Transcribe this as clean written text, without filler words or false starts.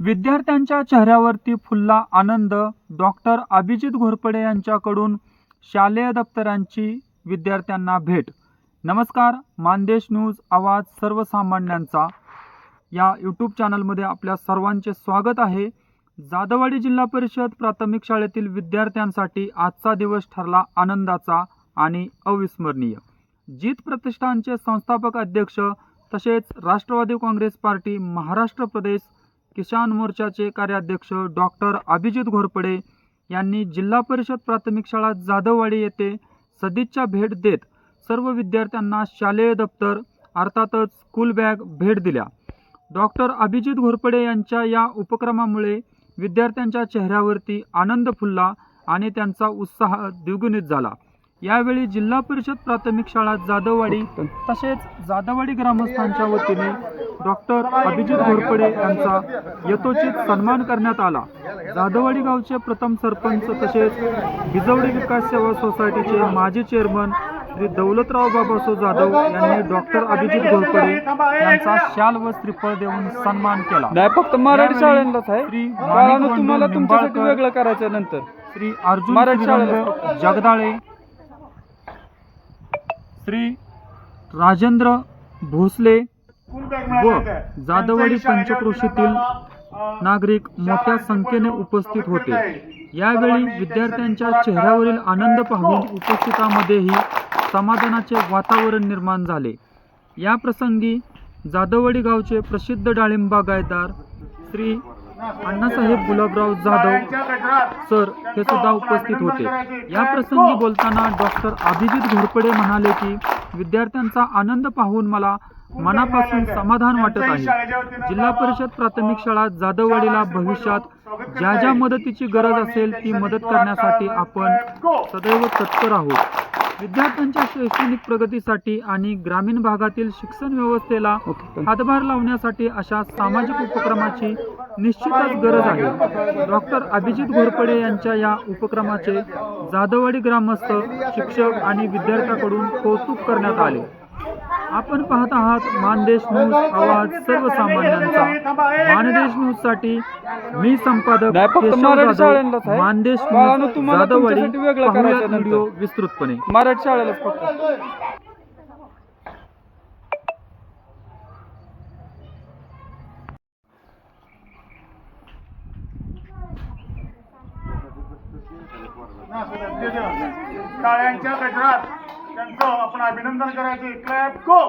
विद्यार्थ्यांच्या चेहऱ्यावरती फुलला आनंद. डॉक्टर अभिजित घोरपडे यांच्याकडून शालेय दप्तरांची विद्यार्थ्यांना भेट. नमस्कार, मानदेश न्यूज आवाज सर्वसामान्यांचा या यूट्यूब चॅनलमध्ये आपल्या सर्वांचे स्वागत आहे. जाधववाडी जिल्हा परिषद प्राथमिक शाळेतील विद्यार्थ्यांसाठी आजचा दिवस ठरला आनंदाचा आणि अविस्मरणीय. जीत प्रतिष्ठानचे संस्थापक अध्यक्ष तसेच राष्ट्रवादी काँग्रेस पार्टी महाराष्ट्र प्रदेश किसान मोर्चाचे कार्याध्यक्ष डॉक्टर अभिजित घोरपडे यांनी जिल्हा परिषद प्राथमिक शाळा जाधववाडी येथे सदिच्छा भेट देत सर्व विद्यार्थ्यांना शालेय दप्तर अर्थातच स्कूल बॅग भेट दिल्या. डॉक्टर अभिजित घोरपडे यांच्या या उपक्रमामुळे विद्यार्थ्यांच्या चेहऱ्यावरती आनंद फुलला आणि त्यांचा उत्साह द्विगुणित झाला. यावेळी जिल्हा परिषद प्राथमिक शाळा जाधववाडी तसेच जाधववाडी ग्रामस्थांच्या वतीने डॉक्टर अभिजित घोरपडे यांचा यथोचित सन्मान करण्यात आला. जाधववाडी गावचे प्रथम सरपंच तसेच भिजवडी विकास सेवा सोसायटीचे माजी चेअरमन श्री दौलतराव बाबासो जाधव यांनी डॉक्टर अभिजित घोरपडे यांचा शाल व श्रीफळ देऊन सन्मान केला. नाही फक्त मराठी शाळेलाच आहे. श्री तुम्हाला तुमच्यासाठी वेगळं करायचं नंतर श्री अर्जुन जगदाळे, श्री राजेंद्र भोसले व जाधववाडी पंचक्रोशीतील नागरिक मोठ्या संख्येने उपस्थित होते. यावेळी विद्यार्थ्यांच्या चेहऱ्यावरील आनंद पाहून उपस्थितांमध्येही समाधानाचे वातावरण निर्माण झाले. या प्रसंगी जाधववाडी गावचे प्रसिद्ध डाळिंब बागायतदार श्री अण्णासाहेब गुलाबराव जाधव सर हे सुद्धा उपस्थित होते. या प्रसंगी बोलताना डॉक्टर अभिजित घोरपडे म्हणाले की विद्यार्थ्यांचा आनंद पाहून मला मनापासून समाधान वाटत आहे. जिल्हा परिषद प्राथमिक शाळा जाधववाडीला भविष्यात ज्या ज्या मदतीची गरज असेल ती मदत करण्यासाठी आपण सदैव तत्पर आहोत. विद्यार्थ्यांच्या शैक्षणिक प्रगतीसाठी आणि ग्रामीण भागातील शिक्षण व्यवस्थेला हातभार लावण्यासाठी अशा सामाजिक उपक्रमाची निश्चितच गरज आहे. डॉक्टर अभिजित घोरपडे यांच्या या उपक्रमाचे जाधववाडी ग्रामस्थ, शिक्षक आणि विद्यार्थ्यांकडून कौतुक करण्यात आले. आपण पाहत आहात मानदेश न्यूज आवाज सर्वसामान्यांचा. मानदेश न्यूज साठी मी संपादक केशव जाधव, मानदेश न्यूज जाधववाडी. पाहूया व्हिडिओ विस्तृतपणे. मराठी शाळेलाच फक्त टाळ्यांच्या गजरात त्यांचं आपण अभिनंदन करायचे. क्लॅप गो.